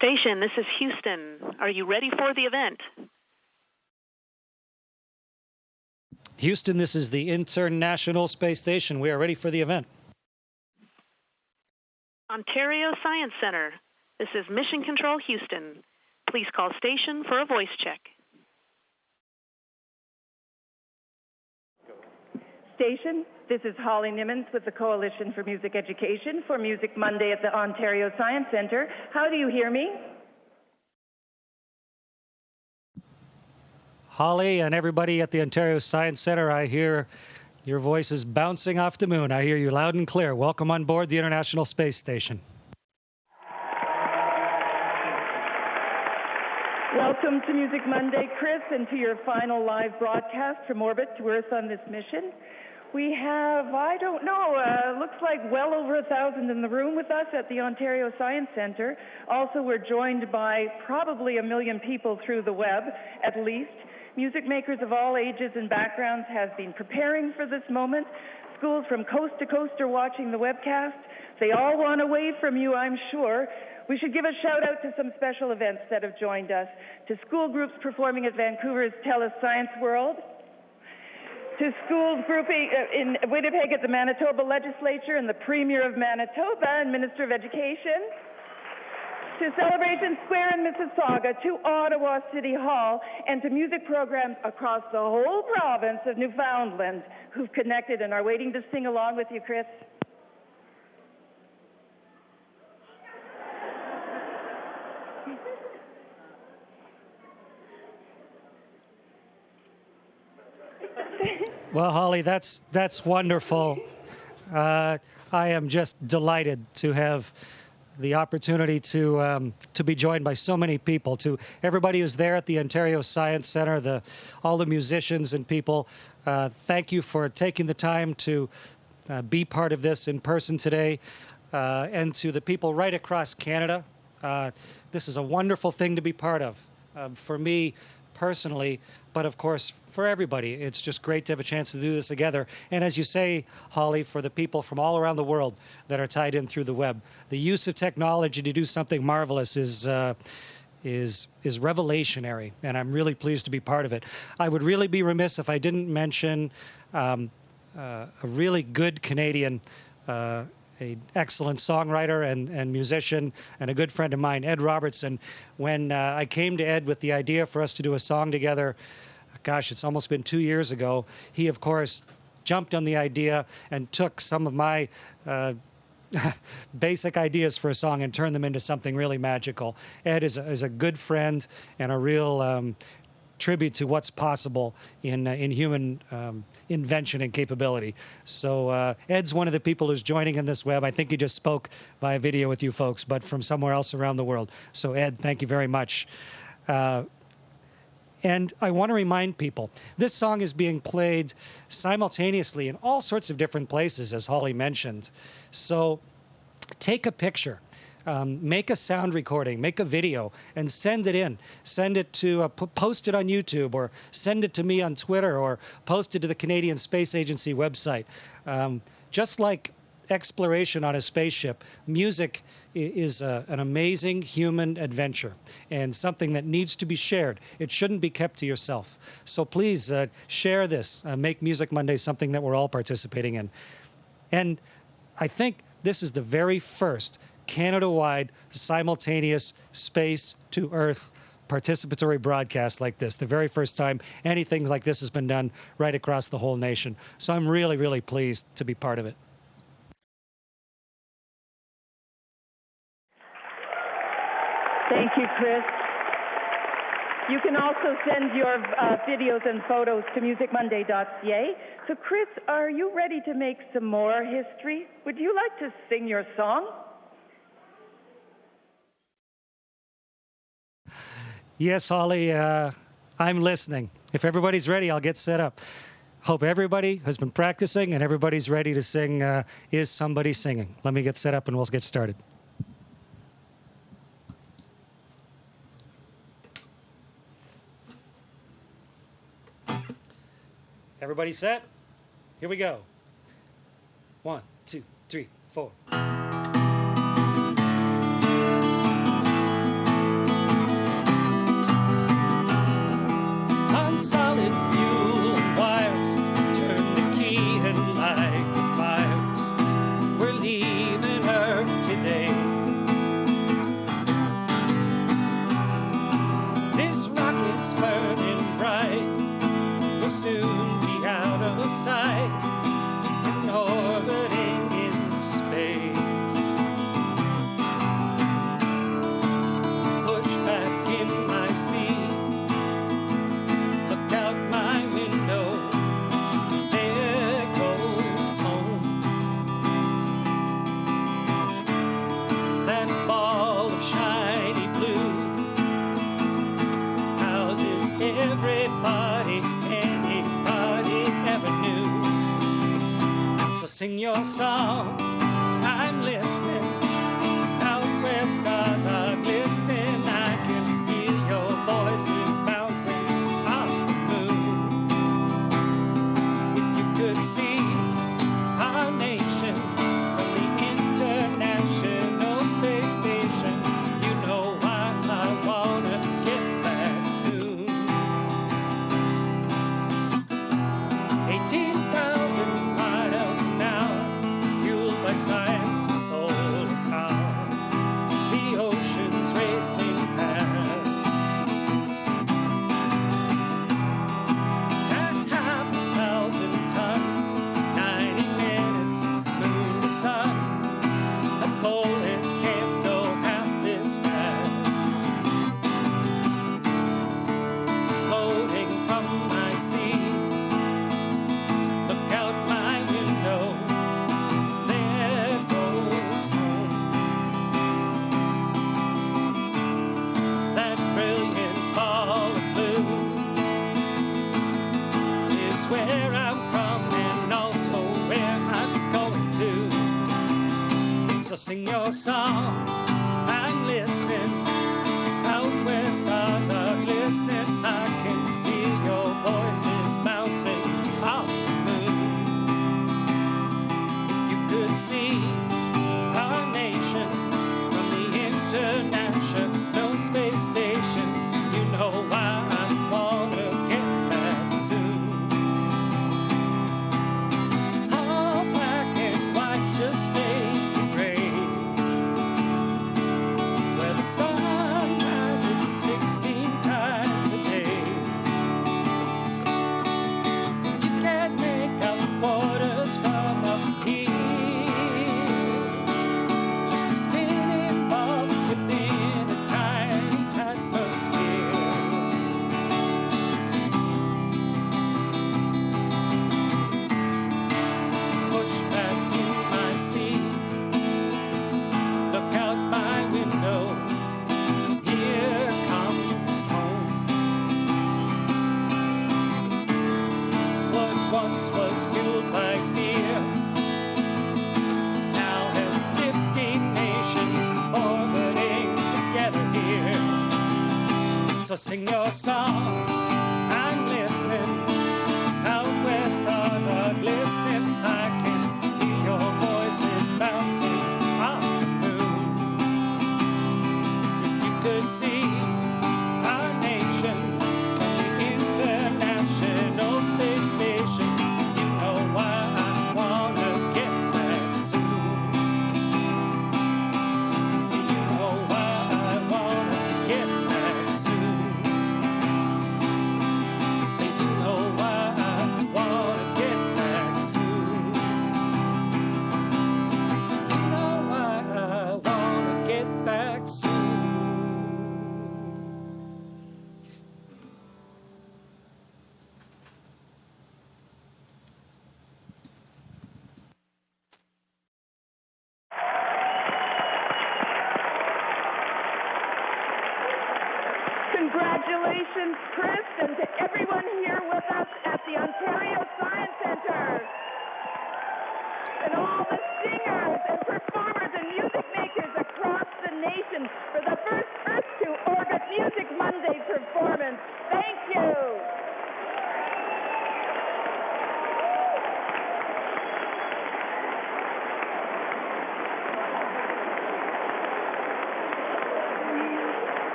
Station, this is Houston. Are you ready for the event? Houston, this is the International Space Station. We are ready for the event. Ontario Science Center, this is Mission Control Houston. Please call station for a voice check. Station, this is Holly Nimmons with the Coalition for Music Education for Music Monday at the Ontario Science Center. How do you hear me? Holly and everybody at the Ontario Science Center, I hear your voice is bouncing off the moon. I hear you loud and clear. Welcome on board the International Space Station. Welcome to Music Monday, Chris, and to your final live broadcast from orbit to Earth on this mission. We have, I don't know, looks like well over 1,000 in the room with us at the Ontario Science Center. Also, we're joined by probably 1 million people through the web, at least. Music makers of all ages and backgrounds have been preparing for this moment. Schools from coast to coast are watching the webcast. They all want away from you, I'm sure. We should give a shout out to some special events that have joined us. To school groups performing at Vancouver's TELUS Science World. To schools grouping in Winnipeg at the Manitoba Legislature and the Premier of Manitoba and Minister of Education. To Celebration Square in Mississauga, to Ottawa City Hall, and to music programs across the whole province of Newfoundland who've connected and are waiting to sing along with you, Chris. Well, Holly, that's wonderful. I am just delighted to have the opportunity to be joined by so many people. To everybody who's there at the Ontario Science Center, all the musicians and people, thank you for taking the time to be part of this in person today. And to the people right across Canada, this is a wonderful thing to be part of. For me personally, but of course for everybody, it's just great to have a chance to do this together. And as you say, Holly, for the people from all around the world that are tied in through the web, the use of technology to do something marvelous is revelationary, and I'm really pleased to be part of it. I would really be remiss if I didn't mention a really good Canadian, an excellent songwriter and musician and a good friend of mine, Ed Robertson. When I came to Ed with the idea for us to do a song together, gosh, it's almost been 2 years ago, he, of course, jumped on the idea and took some of my basic ideas for a song and turned them into something really magical. Ed is a good friend and a real tribute to what's possible in human invention and capability. So Ed's one of the people who's joining in this web. I think he just spoke via video with you folks, but from somewhere else around the world. So Ed, thank you very much. And I want to remind people, this song is being played simultaneously in all sorts of different places, as Holly mentioned. So take a picture. Make a sound recording, make a video, and send it in. Send it to, post it on YouTube, or send it to me on Twitter, or post it to the Canadian Space Agency website. Just like exploration on a spaceship, music is an amazing human adventure and something that needs to be shared. It shouldn't be kept to yourself. So please share this. Make Music Monday something that we're all participating in. And I think this is the very first Canada-wide simultaneous space-to-Earth participatory broadcast like this. The very first time anything like this has been done right across the whole nation. So I'm really, really pleased to be part of it. Thank you, Chris. You can also send your videos and photos to musicmonday.ca. So, Chris, are you ready to make some more history? Would you like to sing your song? Yes, Holly, I'm listening. If everybody's ready, I'll get set up. Hope everybody has been practicing and everybody's ready to sing Is Somebody Singing? Let me get set up and we'll get started. Everybody set? Here we go. 1, 2, 3, 4. sing your song. I'm listening. Out where stars are glistening, I can hear your voices bouncing off the moon. If you could see our nation from the International Space Station, you know why I wanna get back soon. 18,000 miles an hour, fueled by science and solar power. The oceans racing past. At 5,000 tons, 90 minutes, moon to sun. A bullet can't go half this fast. Floating from my seat, look out my window, there goes home. That brilliant ball of blue is where I'm from and also where I'm going to. So sing your song, I'm listening. Out where stars are glistening, I can hear your voices bouncing off the moon. If you could see our nation from the International Space Station, you know why I wanna get back soon. All black and white just fades to gray, where the sun rises 16 times a day. You can't make out the waters from up here, just a spinning ball within a tiny atmosphere. Push back in my seat, look out my window, here comes home. What once was fueled by fear now has 15 nations orbiting together here. So sing your song, I'm listening. Out where stars are glistening, I can hear your voices bouncing off the moon. If you could see our nation from the International Space Station, you know why I wanna get back soon. You know why I wanna get back soon. You know why I wanna get back soon. You know why I wanna get back soon. Congratulations, Chris, and to everyone here with us at the Ontario Science Centre. And all the singers and performers and music makers across the nation for the first Earth to Orbit Music Monday performance. Thank you.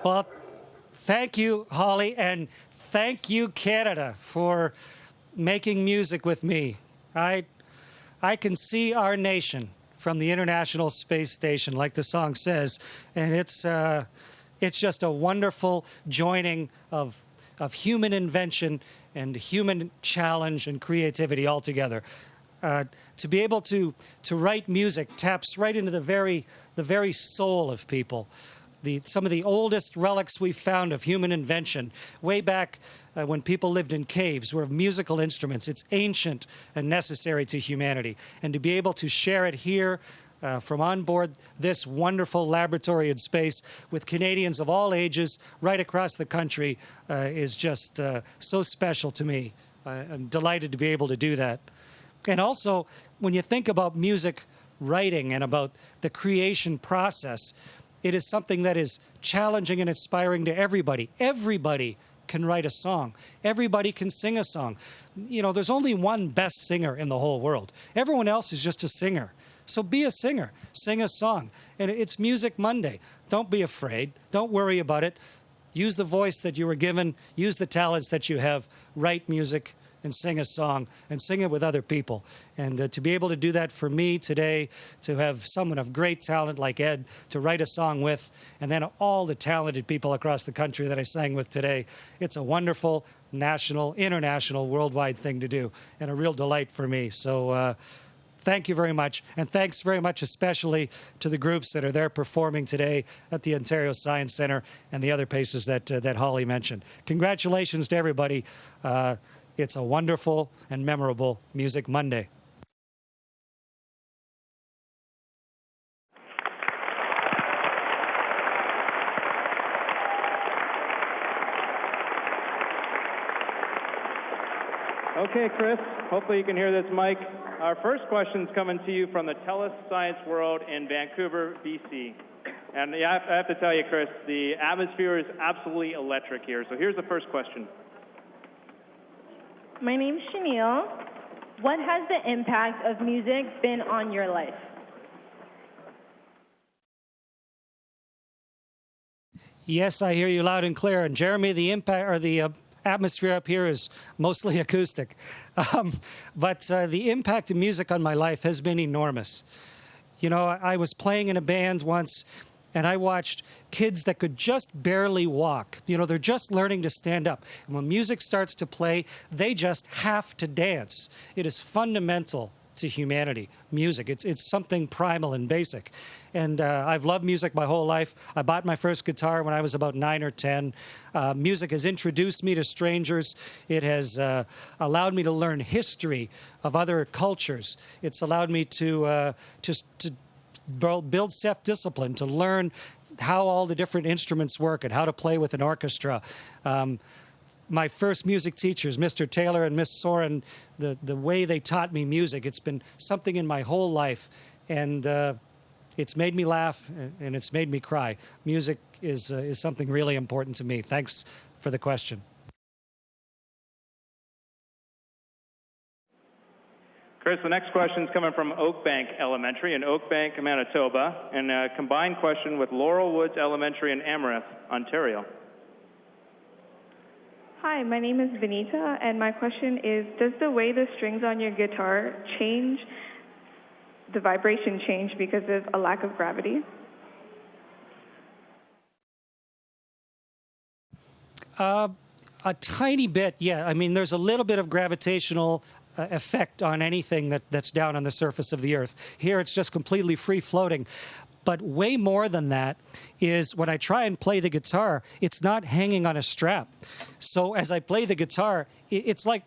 Well, thank you, Holly, and thank you, Canada, for making music with me. I can see our nation from the International Space Station, like the song says, and it's just a wonderful joining of human invention and human challenge and creativity all together. To be able to write music taps right into the very soul of people. Some of the oldest relics we've found of human invention, way back when people lived in caves, were musical instruments. It's ancient and necessary to humanity. And to be able to share it here from on board this wonderful laboratory in space with Canadians of all ages right across the country is just so special to me. I'm delighted to be able to do that. And also, when you think about music writing and about the creation process, it is something that is challenging and inspiring to everybody. Everybody can write a song. Everybody can sing a song. You know, there's only one best singer in the whole world. Everyone else is just a singer. So be a singer. Sing a song. And it's Music Monday. Don't be afraid. Don't worry about it. Use the voice that you were given. Use the talents that you have. Write music and sing a song and sing it with other people. And to be able to do that for me today, to have someone of great talent like Ed to write a song with, and then all the talented people across the country that I sang with today, it's a wonderful national, international, worldwide thing to do, and a real delight for me. So thank you very much, and thanks very much especially to the groups that are there performing today at the Ontario Science Centre and the other places that Holly mentioned. Congratulations to everybody. It's a wonderful and memorable Music Monday. Okay, Chris, hopefully you can hear this mic. Our first question is coming to you from the TELUS Science World in Vancouver, BC. And I have to tell you, Chris, the atmosphere is absolutely electric here. So here's the first question. My name's Chanel. What has the impact of music been on your life? Yes, I hear you loud and clear. And Jeremy, the impact or the atmosphere up here is mostly acoustic. But the impact of music on my life has been enormous. You know, I was playing in a band once, and I watched kids that could just barely walk. You know, they're just learning to stand up. And when music starts to play, they just have to dance. It is fundamental to humanity, music. It's something primal and basic. And I've loved music my whole life. I bought my first guitar when I was about 9 or 10. Music has introduced me to strangers. It has allowed me to learn history of other cultures. It's allowed me to build self-discipline, to learn how all the different instruments work and how to play with an orchestra. My first music teachers, Mr. Taylor and Miss Soren, the way they taught me music, it's been something in my whole life. And it's made me laugh and it's made me cry. Music is something really important to me. Thanks for the question. Chris, the next question is coming from Oakbank Elementary in Oakbank, Manitoba, and a combined question with Laurel Woods Elementary in Amherst, Ontario. Hi, my name is Benita, and my question is, does the way the strings on your guitar change, the vibration change because of a lack of gravity? A tiny bit, yeah. I mean, there's a little bit of gravitational effect on anything that's down on the surface of the earth. Here, it's just completely free floating. But way more than that is when I try and play the guitar, it's not hanging on a strap. So as I play the guitar, it's like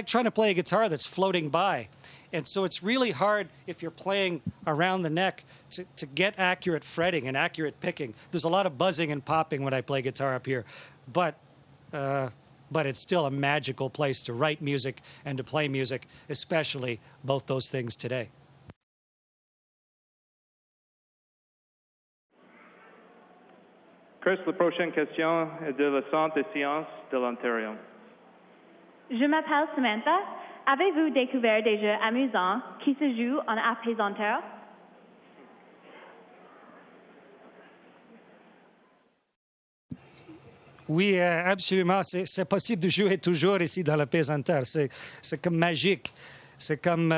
trying to play a guitar that's floating by. And so it's really hard if you're playing around the neck to get accurate fretting and accurate picking. There's a lot of buzzing and popping when I play guitar up here. But it's still a magical place to write music and to play music, especially both those things today. Chris, la prochaine question est de la Centre des sciences de l'Ontario. Je m'appelle Samantha. Avez-vous découvert des jeux amusants qui se jouent en apesanteur? Oui, absolument. C'est possible de jouer toujours ici dans la pesanteur. C'est comme magique. C'est comme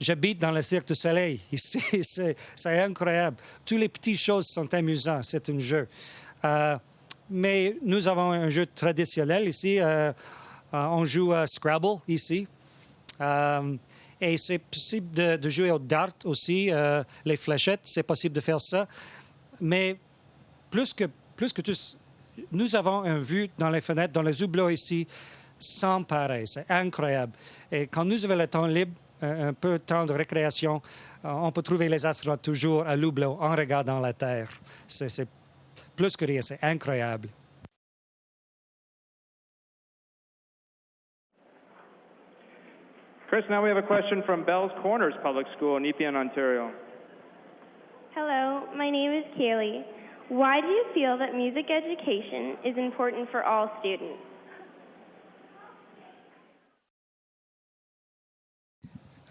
j'habite dans le Cirque du Soleil. Ici, c'est incroyable. Toutes les petites choses sont amusantes. C'est un jeu. Mais nous avons un jeu traditionnel ici. On joue à Scrabble ici. Et c'est possible de jouer au dart aussi. Les fléchettes, c'est possible de faire ça. Mais plus que tout, nous avons une vue dans les fenêtres, dans les hublots ici, sans pareil. C'est incroyable. Et quand nous avons le temps libre, un peu de temps de récréation, on peut trouver les astronautes toujours à l'hublot en regardant la Terre. C'est plus que rien, c'est incroyable. Chris, now we have a question from Bell's Corners Public School in Nepean, Ontario. Hello, my name is Kaylee. Why do you feel that music education is important for all students?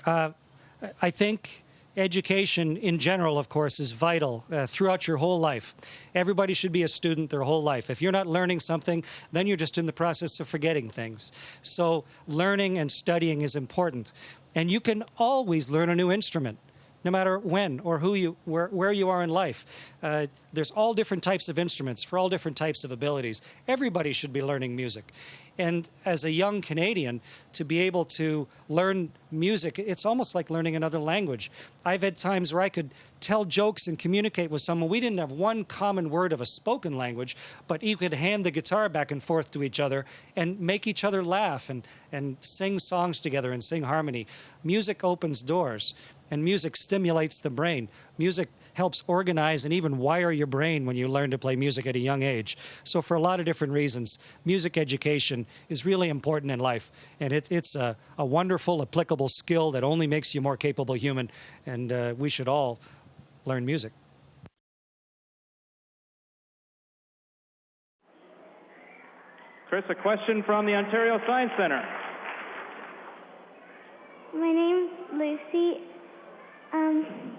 I think education in general, of course, is vital throughout your whole life. Everybody should be a student their whole life. If you're not learning something, then you're just in the process of forgetting things. So learning and studying is important. And you can always learn a new instrument, no matter when or where you are in life. There's all different types of instruments for all different types of abilities. Everybody should be learning music. And as a young Canadian, to be able to learn music, it's almost like learning another language. I've had times where I could tell jokes and communicate with someone. We didn't have one common word of a spoken language, but you could hand the guitar back and forth to each other and make each other laugh and sing songs together and sing harmony. Music opens doors, and music stimulates the brain. Music helps organize and even wire your brain when you learn to play music at a young age. So for a lot of different reasons, music education is really important in life. And it's a wonderful, applicable skill that only makes you a more capable human. And we should all learn music. Chris, a question from the Ontario Science Centre. My name's Lucy.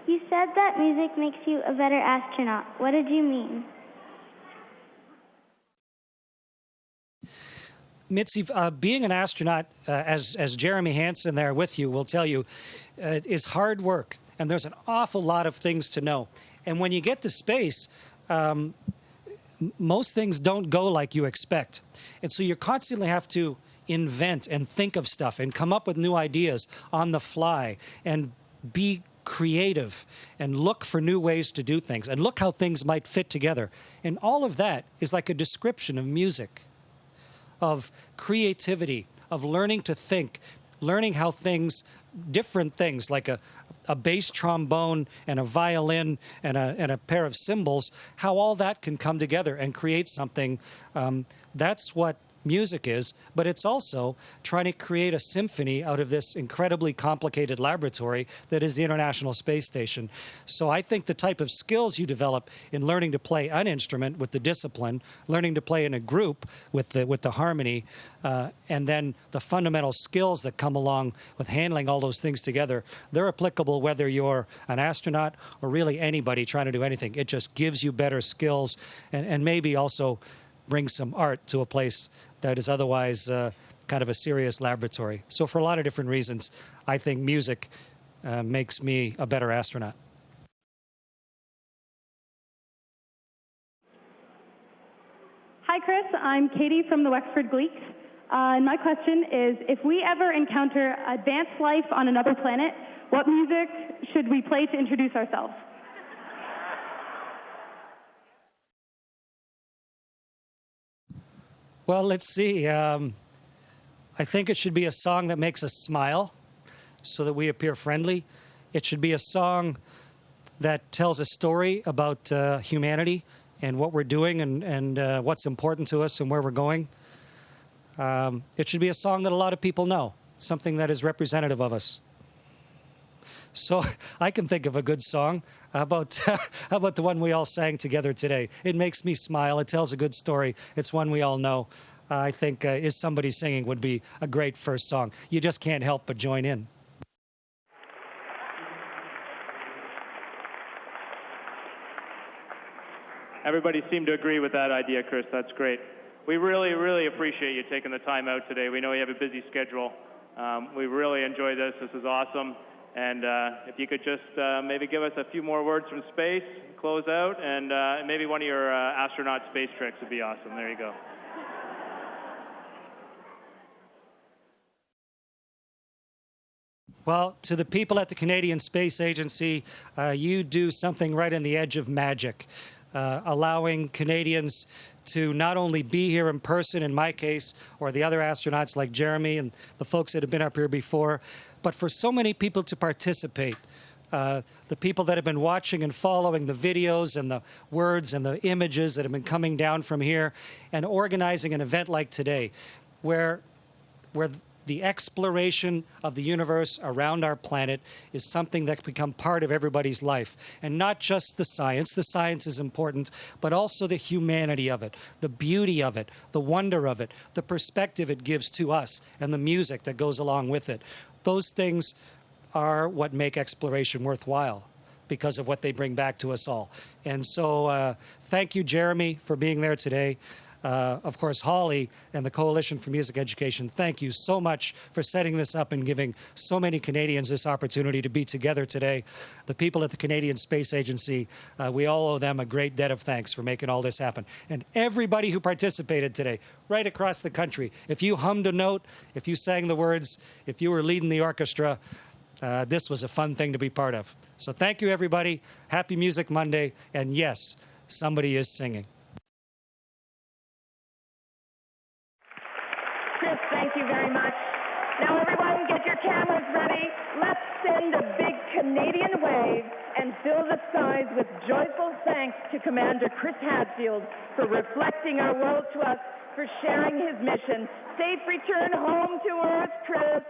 You said that music makes you a better astronaut. What did you mean? Mitzi, being an astronaut, as Jeremy Hansen there with you will tell you, is hard work. And there's an awful lot of things to know. And when you get to space, most things don't go like you expect. And so you constantly have to invent and think of stuff and come up with new ideas on the fly and be creative and look for new ways to do things and look how things might fit together. And all of that is like a description of music, of creativity, of learning to think, learning how things, different things like a bass trombone and a violin and a pair of cymbals, how all that can come together and create something. That's what music is, but it's also trying to create a symphony out of this incredibly complicated laboratory that is the International Space Station. So I think the type of skills you develop in learning to play an instrument with the discipline, learning to play in a group with the harmony, and then the fundamental skills that come along with handling all those things together, they're applicable whether you're an astronaut or really anybody trying to do anything. It just gives you better skills and maybe also brings some art to a place that is otherwise kind of a serious laboratory. So for a lot of different reasons, I think music makes me a better astronaut. Hi, Chris. I'm Katie from the Wexford Gleeks. And my question is, if we ever encounter advanced life on another planet, what music should we play to introduce ourselves? Well, let's see. I think it should be a song that makes us smile so that we appear friendly. It should be a song that tells a story about humanity and what we're doing and what's important to us and where we're going. It should be a song that a lot of people know, something that is representative of us. So I can think of a good song. How about the one we all sang together today? It makes me smile. It tells a good story. It's one we all know. I think Is Somebody Singing would be a great first song. You just can't help but join in. Everybody seemed to agree with that idea, Chris. That's great. We really, really appreciate you taking the time out today. We know you have a busy schedule. We really enjoyed this. This is awesome. And if you could just maybe give us a few more words from space, close out, and maybe one of your astronaut space tricks would be awesome. There you go. Well, to the people at the Canadian Space Agency, you do something right on the edge of magic, allowing Canadians to not only be here in person, in my case, or the other astronauts like Jeremy and the folks that have been up here before, but for so many people to participate. The people that have been watching and following the videos and the words and the images that have been coming down from here, and organizing an event like today, where the exploration of the universe around our planet is something that can become part of everybody's life. And not just the science. The science is important, but also the humanity of it, the beauty of it, the wonder of it, the perspective it gives to us, and the music that goes along with it. Those things are what make exploration worthwhile because of what they bring back to us all. And so thank you, Jeremy, for being there today. Of course, Holly and the Coalition for Music Education, thank you so much for setting this up and giving so many Canadians this opportunity to be together today. The people at the Canadian Space Agency, we all owe them a great debt of thanks for making all this happen. And everybody who participated today, right across the country, if you hummed a note, if you sang the words, if you were leading the orchestra, this was a fun thing to be part of. So thank you, everybody. Happy Music Monday. And yes, somebody is singing. Chris, thank you very much. Now, everyone, get your cameras ready. Let's send a big Canadian wave and fill the skies with joyful thanks to Commander Chris Hadfield for reflecting our world to us, for sharing his mission. Safe return home to Earth, Chris.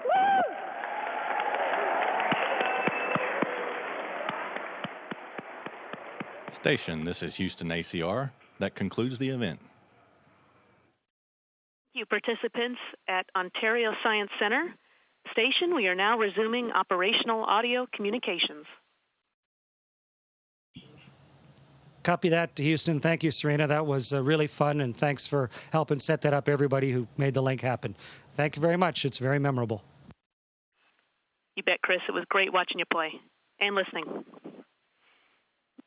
Woo! Station, this is Houston ACR. That concludes the event. Thank you, participants at Ontario Science Centre. Station, we are now resuming operational audio communications. Copy that to Houston. Thank you, Serena. That was really fun, and thanks for helping set that up, everybody who made the link happen. Thank you very much. It's very memorable. You bet, Chris. It was great watching you play and listening.